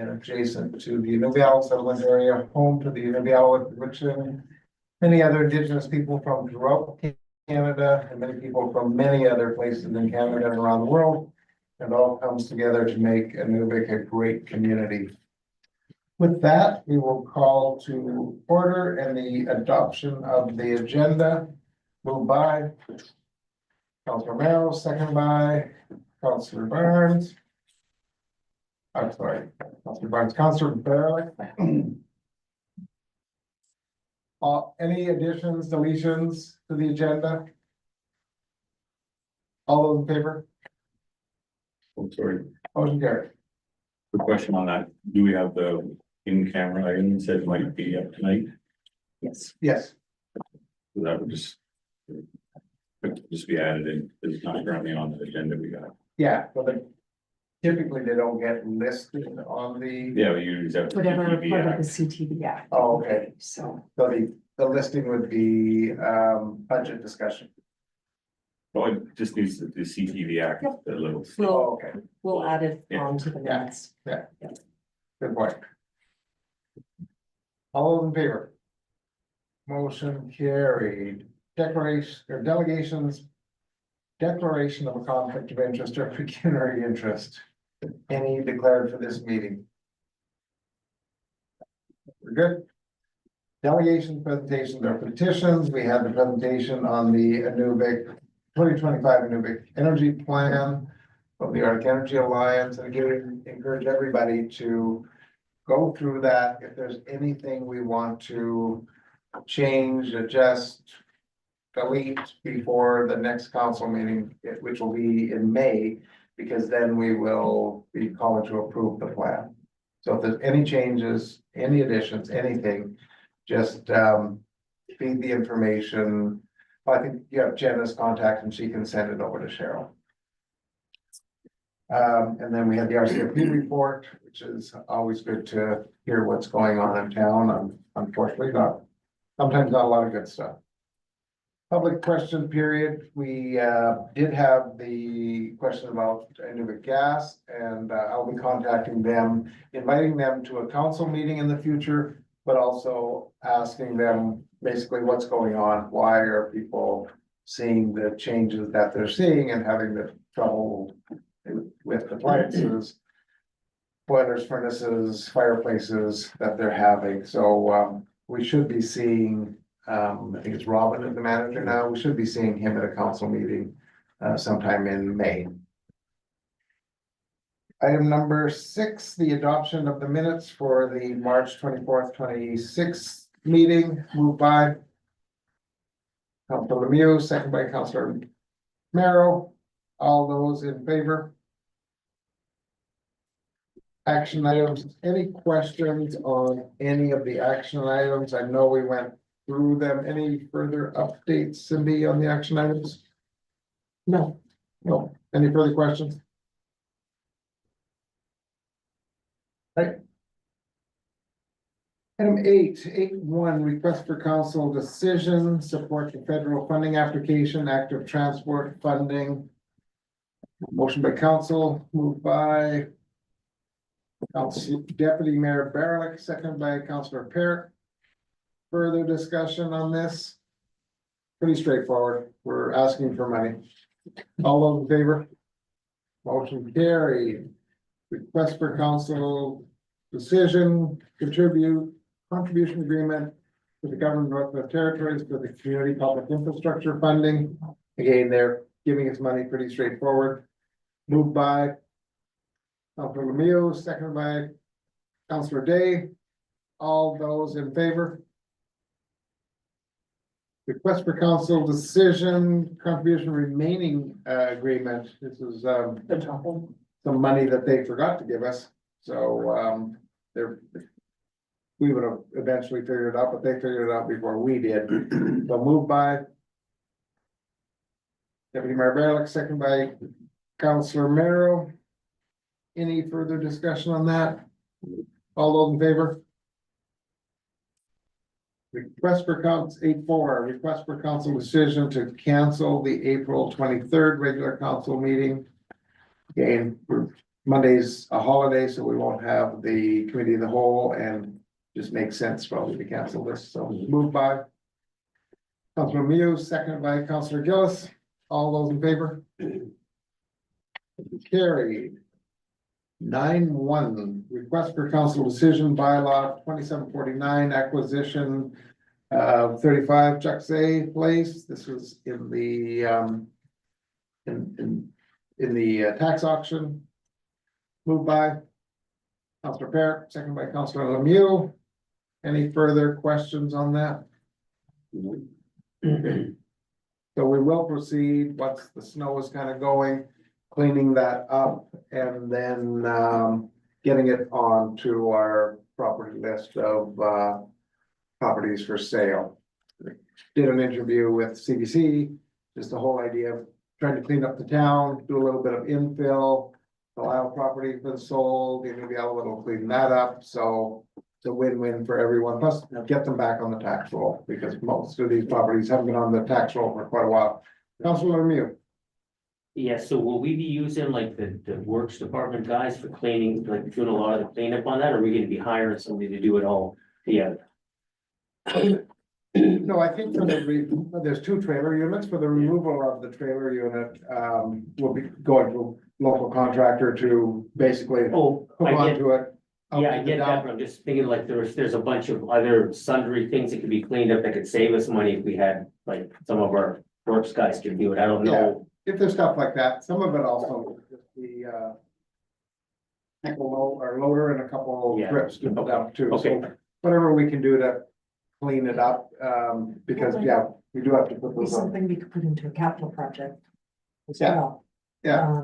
and adjacent to the Inuvik settlement area, home to the Inuvik, which many other indigenous people from throughout Canada and many people from many other places in Canada and around the world. And all comes together to make Inuvik a great community. With that, we will call to order and the adoption of the agenda. Moved by Councilor Merrill, second by Councilor Barnes. I'm sorry, Councilor Barnes, Councilor Barrett. Any additions, deletions to the agenda? All those in favor? I'm sorry, Motion carried. quick question on that. Do we have the in-camera items that might be up tonight? Yes. Yes, That would just be added in. It's not currently on the agenda we got. yeah, but typically they don't get listed on the. Yeah, we usually have. Whatever CTV part of the Act. CTV Act. Oh, okay. So, So the listing would be budget discussion. Oh, it just needs the CTV Act, Yep. the little. we'll, Oh, okay, we'll add it Yeah. on to the minutes. good point. All those in favor? Motion carried. Declaration or delegations. Declaration of a conflict of interest or pecuniary interest. Any declared for this meeting? We're good. Delegation presentations or petitions. We had the presentation on the Inuvik 2025 Inuvik Energy Plan of the Arctic Energy Alliance. And again, encourage everybody to go through that. If there's anything we want to change, adjust, delete before the next council meeting, which will be in May, because then we will be calling to approve the plan. So if there's any changes, any additions, anything, just feed the information. I think you have Jenna's contact and she can send it over to Cheryl. And then we had the RCMP report, which is always good to hear what's going on in town. Unfortunately, sometimes not a lot of good stuff. Public question period. We did have the question about Inuvik Gas, and I'll be contacting them, inviting them to a council meeting in the future, but also asking them basically what's going on. Why are people seeing the changes that they're seeing and having the trouble with appliances, boilers, furnaces, fireplaces that they're having? So we should be seeing, I think it's Robin is the manager now. We should be seeing him at a council meeting sometime in May. Item number 6, the adoption of the minutes for the March 24th, 26th meeting. Moved by Councilor Lemieux, second by Councilor Merrill. All those in favor? Action items. Any questions on any of the action items? I know we went through them. Any further updates, Cindy, on the action items? No. No. Any further questions? Right. Item 8.1, request for council decision, support the federal funding application, active transport funding. Motion by council, moved by Deputy Mayor Barlick, second by Councilor Parrott. Further discussion on this? Pretty straightforward. We're asking for money. All those in favor? Motion carried. Request for council decision, contribution agreement with the government of Northwest Territories for the community public infrastructure funding. Again, they're giving us money, pretty straightforward. Moved by Councilor Lemieux, seconded by Councilor Day. All those in favor? Request for council decision, contribution remaining agreement. This is some money that they forgot to give us. So we would have eventually figured it out, but they figured it out before we did. So moved by Deputy Mayor Barlick, second by Councilor Merrill. Any further discussion on that? All those in favor? Request for council 8.4, request for council decision to cancel the April 23rd regular council meeting. Again, we're Monday's a holiday, so we won't have the committee of the whole and just makes sense probably to cancel this, so moved by Councilor Muse, seconded by Councilor Gillis. All those in favor? Carried. 9-1, request for council decision bylaw 2749 acquisition of 35 Juxay Place. This was in the in the tax auction. Moved by Councilor Parrott, seconded by Councilor Lemieux. Any further questions on that? Okay. So we will proceed once the snow is kind of going, cleaning that up and then getting it onto our property list of properties for sale. Did an interview with CBC, just the whole idea of trying to clean up the town, do a little bit of infill. The Lyle property's been sold, the Inuvik will clean that up, so it's a win-win for everyone, plus get them back on the tax roll, because most of these properties haven't been on the tax roll for quite a while. Councilor Lemieux. Yeah, so will we be using like the works department guys for cleaning, like doing a lot of the cleanup on that, or are we gonna be hiring somebody to do it all? Yeah. No, I think for there's two trailer units. For the removal of the trailer unit, we'll be going to a local contractor to basically Oh, hook I get, onto it. out yeah, to I the get that, dump. but I'm just thinking like there's a bunch of other sundry things that could be cleaned up that could save us money if we had, like, some of our works guys could do it. I don't know. If there's stuff like that, some of it also just the loader and a couple Yeah. trips to the dump too. Okay. So whatever we can do to clean it up, because, yeah, we do have to put Be those on. something we could put into a capital project. As Yeah. well. Yeah.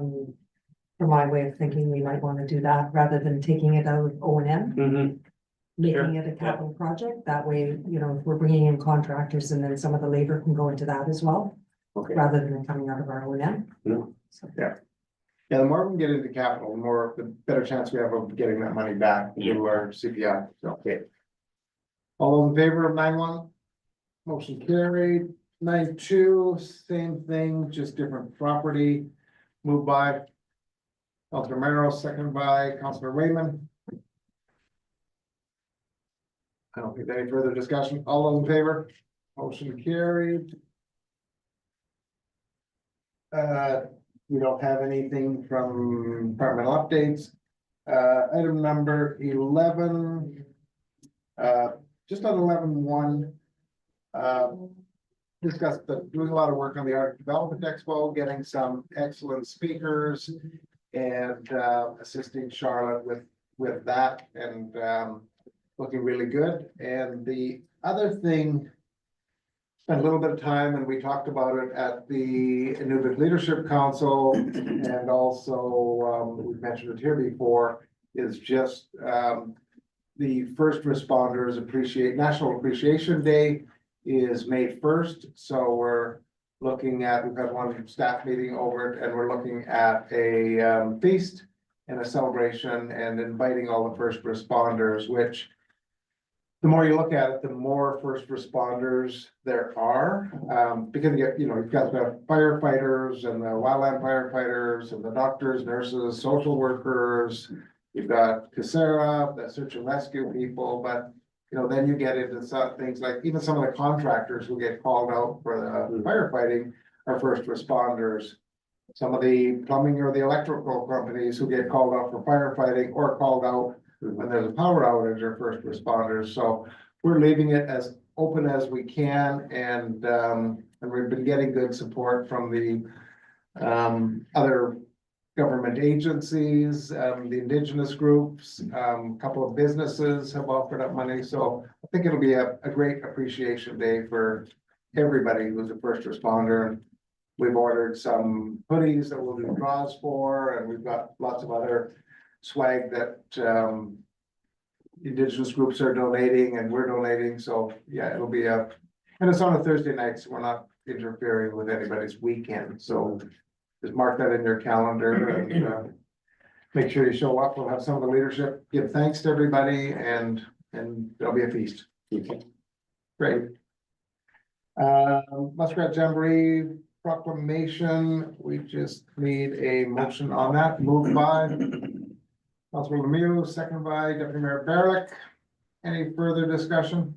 For my way of thinking, we might want to do that rather than taking it out of O&M, making it a capital project. That way, you know, if we're bringing in contractors and then some of the labor can go into that as well, Okay. rather than it coming out of our O&M. Yeah. So, Yeah, the more we can get into capital, the better chance we have of getting that money back to our CPI. So, okay. All those in favor of 9-1? Motion carried. 9-2, same thing, just different property. Moved by Councilor Merrill, second by Councilor Wayman. I don't think any further discussion. All those in favor? Motion carried. We don't have anything from departmental updates. Item number 11. Just on 11-1. Discussed doing a lot of work on the Art Development Expo, getting some excellent speakers and assisting Charlotte with that and looking really good. And the other thing, spent a little bit of time and we talked about it at the Inuvik Leadership Council and also we've mentioned it here before, is just the first responders National Appreciation Day is May 1st. So we're looking at, we've had one staff meeting over it and we're looking at a feast and a celebration and inviting all the first responders, which the more you look at it, the more first responders there are. Because you've got the firefighters and the wildland firefighters and the doctors, nurses, social workers. You've got Casera, the search and rescue people, but then you get into some things like even some of the contractors who get called out for the firefighting are first responders. Some of the plumbing or the electrical companies who get called out for firefighting or called out when there's a power outage are first responders. So we're leaving it as open as we can and we've been getting good support from the other government agencies, the indigenous groups, a couple of businesses have offered up money. So I think it'll be a great appreciation day for everybody who's a first responder. We've ordered some hoodies that we'll do draws for, and we've got lots of other swag that indigenous groups are donating and we're donating. So yeah, it'll be and it's on a Thursday night, so we're not interfering with anybody's weekend. So just mark that in your calendar and make sure you show up. We'll have some of the leadership give thanks to everybody and there'll be a feast. Okay. Great. Muskrat Jamboree, proclamation, we just need a motion on that, moved by Councilor Lemieux, second by Deputy Mayor Barlick. Any further discussion?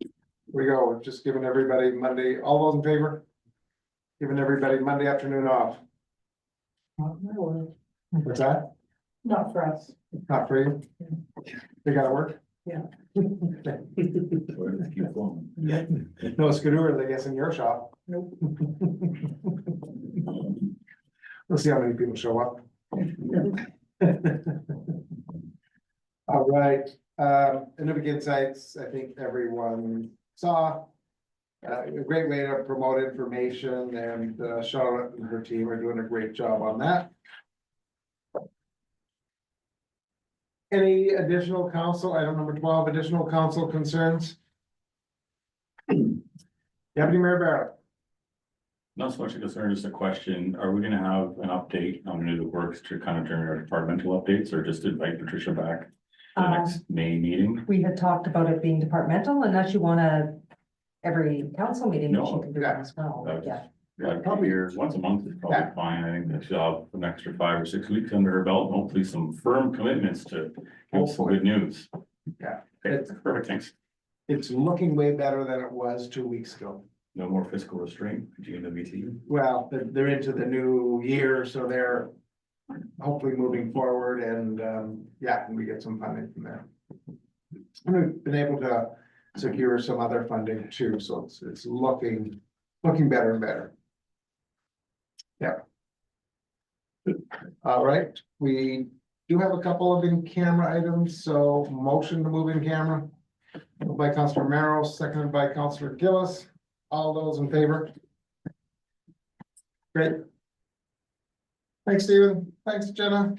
Here we go, we've just given everybody Monday, all those in favor? Giving everybody Monday afternoon off. What's that? Not for us. Not for you? They gotta work? Yeah. Let's keep going. No skidoors, I guess, in your shop. Nope. We'll see how many people show up. All right, Inuvik Insights, I think everyone saw. A great way to promote information, and Charlotte and her team are doing a great job on that. Any additional council, item number 12, additional council concerns? Deputy Mayor Barrett. Not so much a concern, just a question. Are we gonna have an update on Inuvik Works to kind of during our departmental updates, or just invite Patricia back to the next May meeting? We had talked about it being departmental, unless you wanna, every council meeting, No, you can do that as well, that was- yeah. Yeah, probably once a month is probably fine. I think that she'll have an extra 5 or 6 weeks under her belt, and hopefully some firm commitments to give us some good news. Yeah. Okay, perfect, thanks. It's looking way better than it was 2 weeks ago. No more fiscal restraint, GNWT. Well, they're into the new year, so they're hopefully moving forward, and yeah, and we get some funding from there. And we've been able to secure some other funding too, so it's looking better and better. Yeah. All right, we do have a couple of in-camera items, so motion to move in camera. Moved by Councilor Merrill, seconded by Councilor Gillis. All those in favor? Great. Thanks, Stephen. Thanks, Jenna.